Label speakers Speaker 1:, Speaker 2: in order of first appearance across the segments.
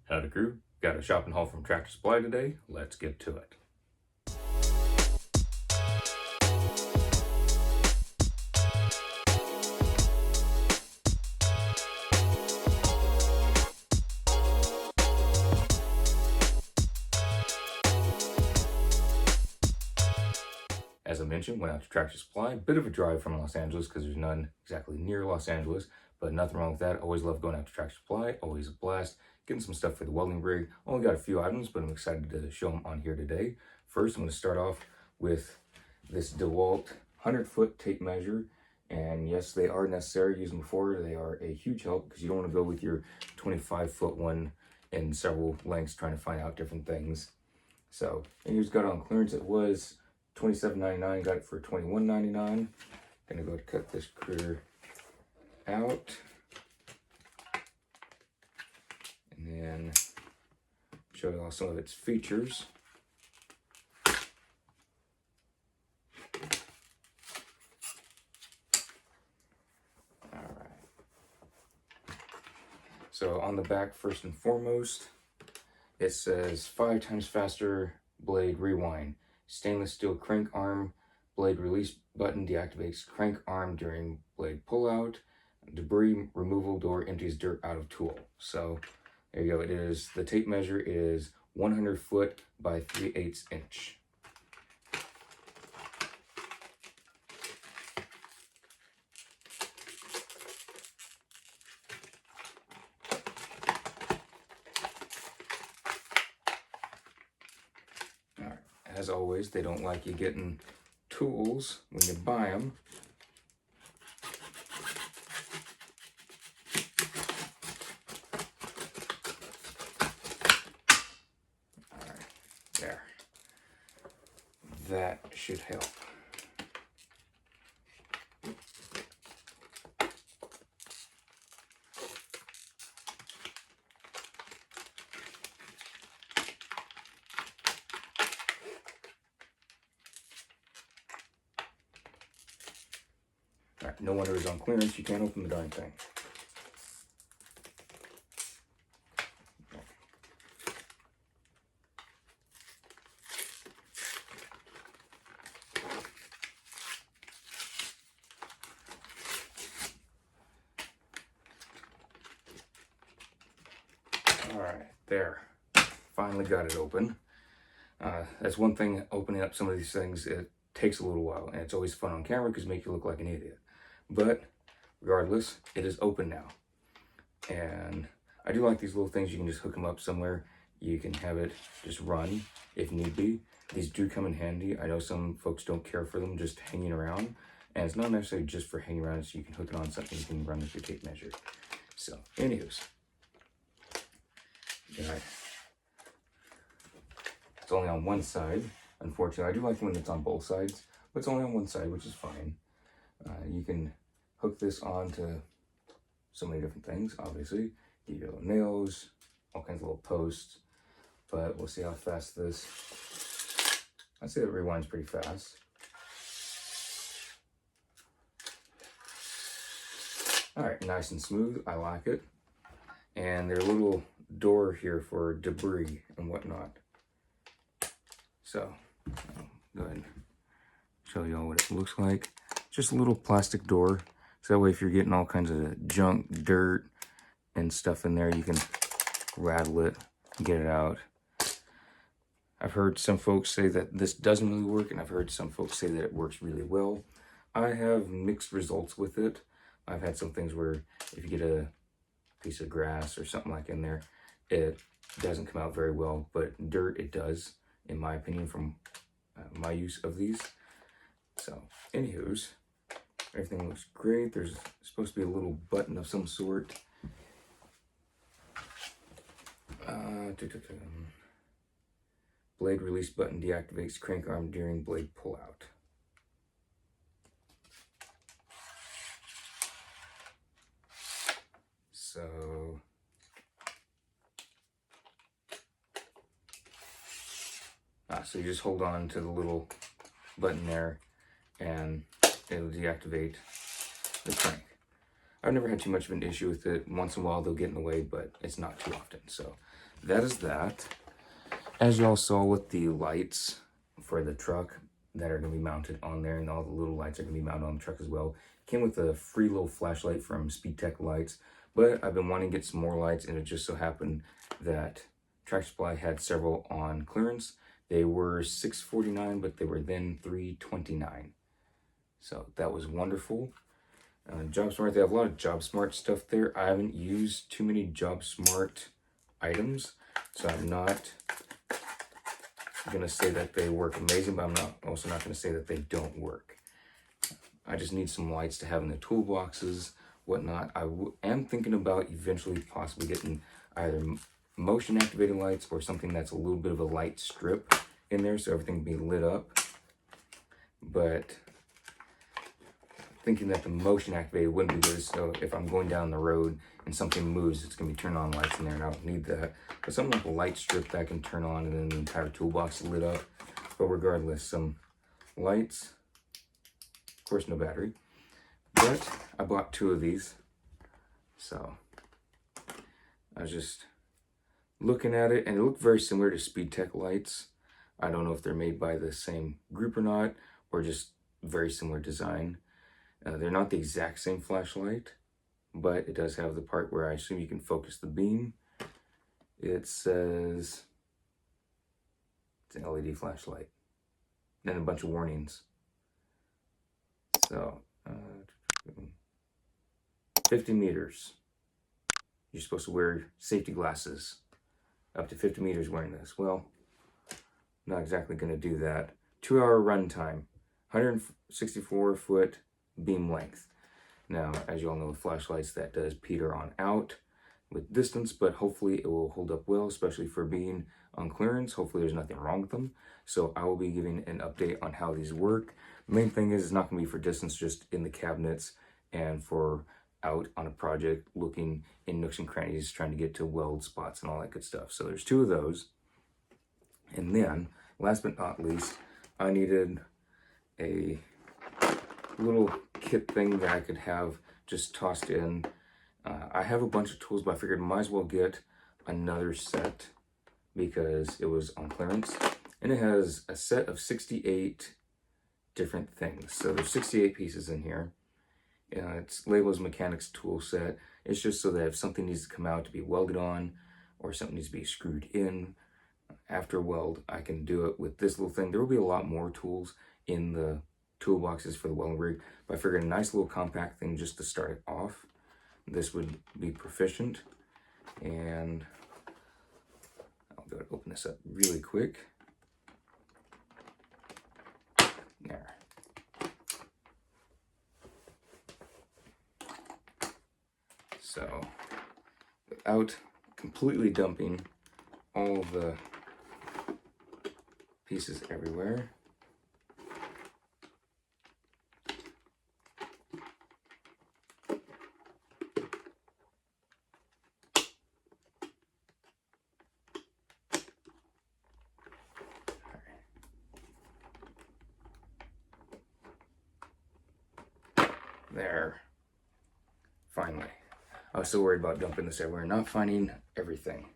Speaker 1: Howdy crew, got a shopping haul from Tractor Supply today. Let's get to it. As I mentioned, went out to Tractor Supply. Bit of a drive from Los Angeles because there's none exactly near Los Angeles, but nothing wrong with that. Always love going out to Tractor Supply. Always a blast. Getting some stuff for the welding rig. Only got a few items, but I'm excited to show them on here today. First, I'm going to start off with this DeWalt 100-foot tape measure. And yes, they are necessary. Used them before. They are a huge help because you don't want to go with your 25-foot one in several lengths trying to find out different things. So, and you just got it on clearance. It was $27.99, got it for $21.99. Gonna go cut this critter out. And then show you all some of its features. Alright. So on the back, first and foremost, it says 5 times faster blade rewind. Stainless steel crank arm, blade release button deactivates crank arm during blade pullout. Debris removal door empties dirt out of tool. So there you go. It is, the tape measure is 100 foot by 3/8 inch. As always, they don't like you getting tools when you buy them. All right, there. That should help. All right, no wonder it's on clearance. You can't open the darn thing. All right, there. Finally got it open. That's one thing, opening up some of these things, it takes a little while, and it's always fun on camera because it makes you look like an idiot. But regardless, it is open now. And I do like these little things. You can just hook them up somewhere. You can have it just run if need be. These do come in handy. I know some folks don't care for them just hanging around. And it's not necessarily just for hanging around, so you can hook it on something you can run with your tape measure. So, anyways. Right. It's only on one side, unfortunately. I do like when it's on both sides, but it's only on one side, which is fine. You can hook this on to so many different things, obviously. Give you little nails, all kinds of little posts, but we'll see how fast this, I'd say it rewinds pretty fast. All right, nice and smooth, I like it. And there's a little door here for debris and whatnot. So, I'll go ahead and show you all what it looks like. Just a little plastic door. So that way if you're getting all kinds of junk, dirt, and stuff in there, you can rattle it and get it out. I've heard some folks say that this doesn't really work, and I've heard some folks say that it works really well. I have mixed results with it. I've had some things where if you get a piece of grass or something like in there, it doesn't come out very well, but dirt it does, in my opinion, from my use of these. So, anywho's, everything looks great. There's supposed to be a little button of some sort. Blade release button deactivates crank arm during blade pullout. So, so you just hold on to the little button there and it'll deactivate the crank. I've never had too much of an issue with it. Once in a while they'll get in the way, but it's not too often. So that is that. As y'all saw with the lights for the truck that are going to be mounted on there, and all the little lights are going to be mounted on the truck as well. Came with a free little flashlight from Speed Tech Lights, but I've been wanting to get some more lights, and it just so happened that Tractor Supply had several on clearance. They were $6.49, but they were then $3.29. So that was wonderful. JobSmart, they have a lot of JobSmart stuff there. I haven't used too many JobSmart items, so I'm not gonna say that they work amazing, but I'm also not gonna say that they don't work. I just need some lights to have in the toolboxes, whatnot. I am thinking about eventually possibly getting either motion activated lights or something that's a little bit of a light strip in there so everything can be lit up. But thinking that the motion activated wouldn't be good, so if I'm going down the road and something moves, it's going to be turning on lights in there, and I don't need that. But something like a light strip that I can turn on and then the entire toolbox is lit up. But regardless, some lights, of course no battery, but I bought 2 of these. So I was just looking at it, and it looked very similar to Speed Tech lights. I don't know if they're made by the same group or not, or just very similar design. They're not the exact same flashlight, but it does have the part where I assume you can focus the beam. It says it's an LED flashlight. Then a bunch of warnings. So, 50 meters. You're supposed to wear safety glasses. Up to 50 meters wearing this. Well, not exactly going to do that. 2-hour run time. 164-foot beam length. Now, as you all know with flashlights, that does peter on out with distance, but hopefully it will hold up well, especially for being on clearance. Hopefully there's nothing wrong with them. So I will be giving an update on how these work. The main thing is it's not going to be for distance, just in the cabinets and for out on a project, looking in nooks and crannies, trying to get to weld spots and all that good stuff. So there's 2 of those. And then, last but not least, I needed a little kit thing that I could have just tossed in. I have a bunch of tools, but I figured I might as well get another set because it was on clearance. And it has a set of 68 different things. So there's 68 pieces in here. It's labeled as mechanics tool set. It's just so that if something needs to come out to be welded on, or something needs to be screwed in after weld, I can do it with this little thing. There will be a lot more tools in the toolboxes for the welding rig, but I figured a nice little compact thing just to start it off. This would be proficient, and I'll go to open this up really quick. There. So, without completely dumping all the pieces everywhere, there. Finally. I was so worried about dumping this everywhere, not finding everything.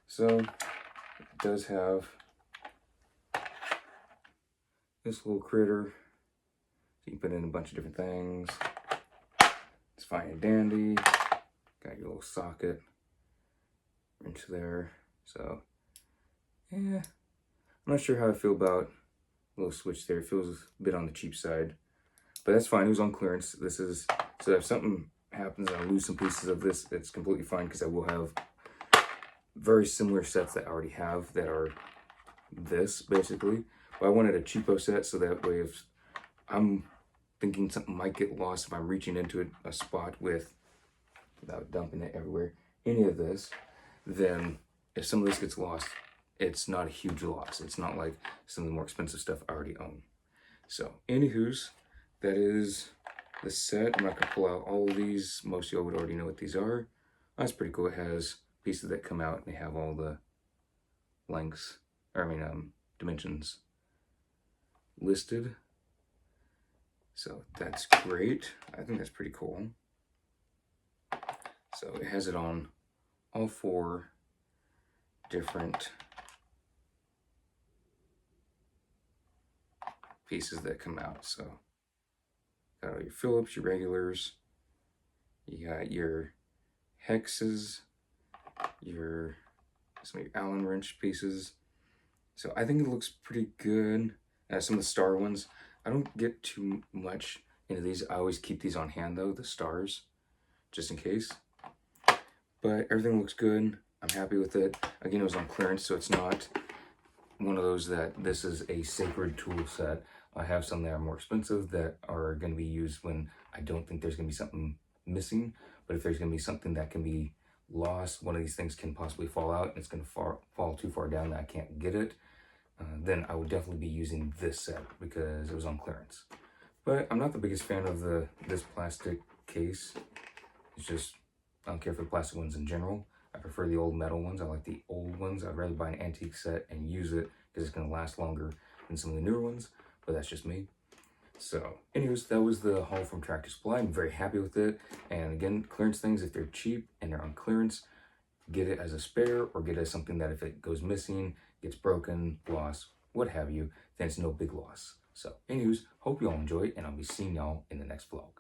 Speaker 1: So, it does have this little critter. So you can put in a bunch of different things. It's fine and dandy. Got your little socket wrench there. So, yeah. I'm not sure how I feel about a little switch there. It feels a bit on the cheap side. But that's fine. It was on clearance. This is, so if something happens and I lose some pieces of this, it's completely fine because I will have very similar sets that I already have that are this, basically. But I wanted a cheapo set so that way if I'm thinking something might get lost if I'm reaching into a spot without dumping it everywhere, any of this, then if some of this gets lost, it's not a huge loss. It's not like some of the more expensive stuff I already own. So, anywho's, that is the set. I'm not going to pull out all of these. Most of y'all would already know what these are. That's pretty cool. It has pieces that come out and they have all the lengths, dimensions listed. So that's great. I think that's pretty cool. So it has it on all 4 different pieces that come out. So got all your Phillips, your regulars, you got your hexes, some of your Allen wrench pieces. So I think it looks pretty good. Some of the star ones, I don't get too much into these. I always keep these on hand though, the stars, just in case. But everything looks good. I'm happy with it. Again, it was on clearance, so it's not one of those that this is a sacred tool set. I have some that are more expensive that are going to be used when I don't think there's going to be something missing. But if there's going to be something that can be lost, one of these things can possibly fall out and it's going to fall too far down that I can't get it, then I would definitely be using this set because it was on clearance. But I'm not the biggest fan of this plastic case. It's just, I don't care for the plastic ones in general. I prefer the old metal ones. I like the old ones. I'd rather buy an antique set and use it because it's going to last longer than some of the newer ones, but that's just me. So anyways, that was the haul from Tractor Supply. I'm very happy with it. And again, clearance things, if they're cheap and they're on clearance, get it as a spare or get it as something that if it goes missing, gets broken, lost, what have you, then it's no big loss. So anyways, hope you all enjoy and I'll be seeing y'all in the next vlog.